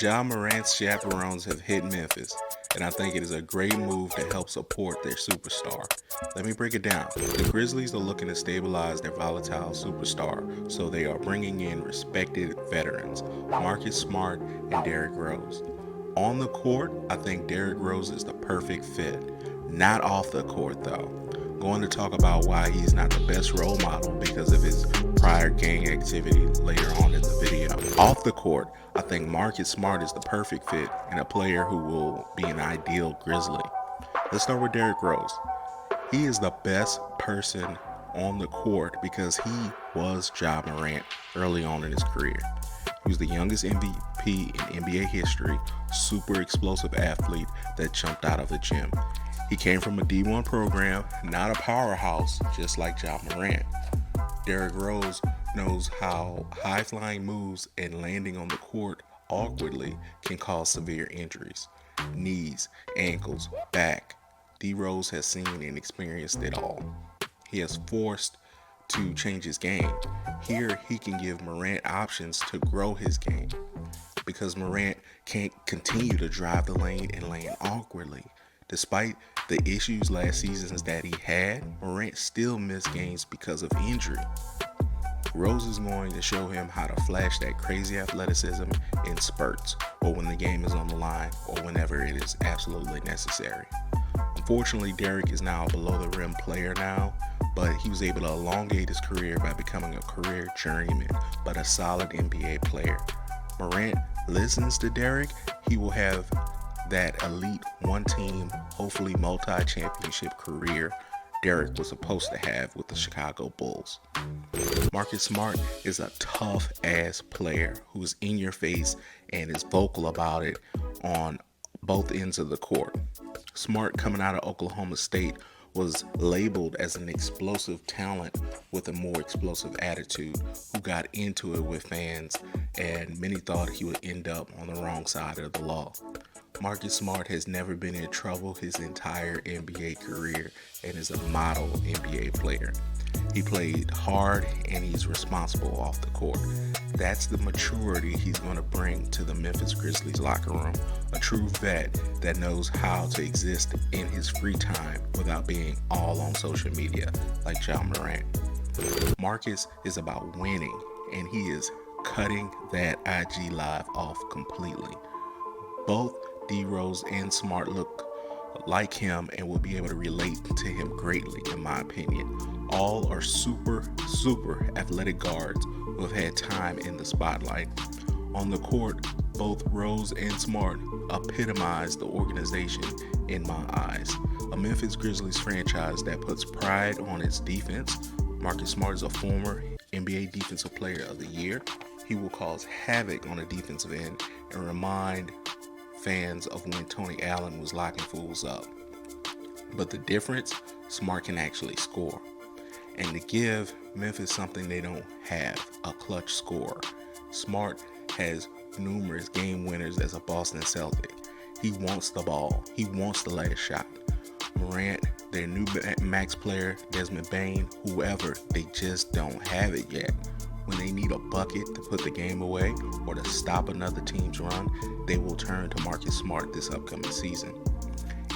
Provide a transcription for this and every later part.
Ja Morant's chaperones have hit Memphis, and I think it is a great move to help support their superstar. Let me break it down. The Grizzlies are looking to stabilize their volatile superstar, so they are bringing in respected veterans, Marcus Smart and Derrick Rose. On the court, I think Derrick Rose is the perfect fit. Not off the court, though. Going to talk about why he's not the best role model because of his prior gang activity later on in the video. Off the court, I think Marcus Smart is the perfect fit and a player who will be an ideal Grizzly. Let's start with Derrick Rose. He is the best person on the court because he was Ja Morant early on in his career. He was the youngest MVP in NBA history, super explosive athlete that jumped out of the gym. He came from a D1 program, not a powerhouse, just like Ja Morant. Derrick Rose knows how high flying moves and landing on the court awkwardly can cause severe injuries. Knees, ankles, back. D Rose has seen and experienced it all. He has forced to change his game. Here, he can give Morant options to grow his game because Morant can't continue to drive the lane and land awkwardly. Despite the issues last season that he had, Morant still missed games because of injury. Rose is going to show him how to flash that crazy athleticism in spurts, or when the game is on the line, or whenever it is absolutely necessary. Unfortunately, Derrick is now a below the rim player now, but he was able to elongate his career by becoming a career journeyman, but a solid NBA player. Morant listens to Derrick, he will have that elite one team, hopefully multi championship career Derrick was supposed to have with the Chicago Bulls. Marcus Smart is a tough ass player who's in your face and is vocal about it on both ends of the court. Smart, coming out of Oklahoma State, was labeled as an explosive talent with a more explosive attitude who got into it with fans, and many thought he would end up on the wrong side of the law. Marcus Smart has never been in trouble his entire NBA career and is a model NBA player. He played hard and he's responsible off the court. That's the maturity he's going to bring to the Memphis Grizzlies locker room. A true vet that knows how to exist in his free time without being all on social media like Ja Morant. Marcus is about winning and he is cutting that IG live off completely. Both D Rose and Smart look like him and will be able to relate to him greatly, in my opinion. All are super athletic guards who have had time in the spotlight. On the court, both Rose and Smart epitomize the organization in my eyes. A Memphis Grizzlies franchise that puts pride on its defense. Marcus Smart is a former NBA Defensive Player of the Year. He will cause havoc on the defensive end and remind fans of when Tony Allen was locking fools up. But the difference, Smart can actually score. And to give Memphis something they don't have, a clutch scorer. Smart has numerous game winners as a Boston Celtic. He wants the ball. He wants the last shot. Morant, their new max player, Desmond Bain, whoever, they just don't have it yet. When they need a bucket to put the game away or to stop another team's run, they will turn to Marcus Smart this upcoming season.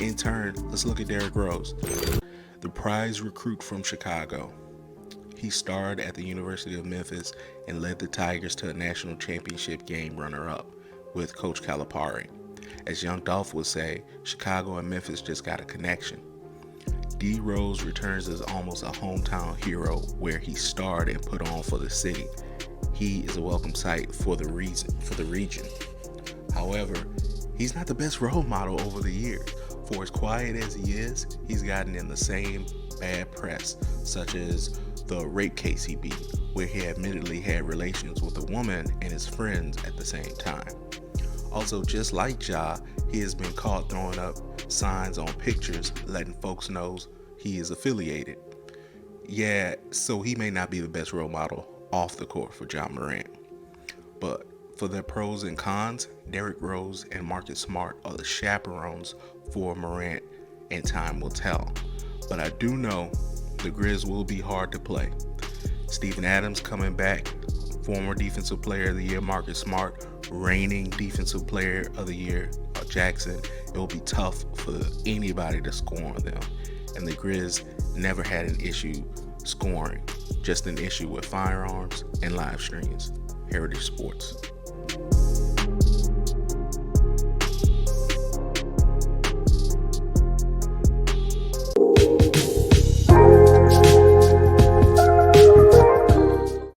In turn, let's look at Derrick Rose, the prize recruit from Chicago. He starred at the University of Memphis and led the Tigers to a national championship game runner-up with Coach Calipari. As Young Dolph would say, Chicago and Memphis just got a connection. D Rose returns as almost a hometown hero where he starred and put on for the city. He is a welcome sight for the region. However, he's not the best role model over the years. For as quiet as he is, he's gotten in the same bad press, such as the rape case he beat, where he admittedly had relations with a woman and his friends at the same time. Also, just like Ja, he has been caught throwing up signs on pictures letting folks know he is affiliated. Yeah, so he may not be the best role model off the court for Ja Morant. But for their pros and cons, Derrick Rose and Marcus Smart are the chaperones for Morant, and time will tell. But I do know the Grizz will be hard to play. Steven Adams coming back former Defensive Player of the Year Marcus Smart, reigning Defensive Player of the Year Jackson. It will be tough for anybody to score on them. And the Grizz never had an issue scoring, just an issue with firearms and live streams. Heritage Sports.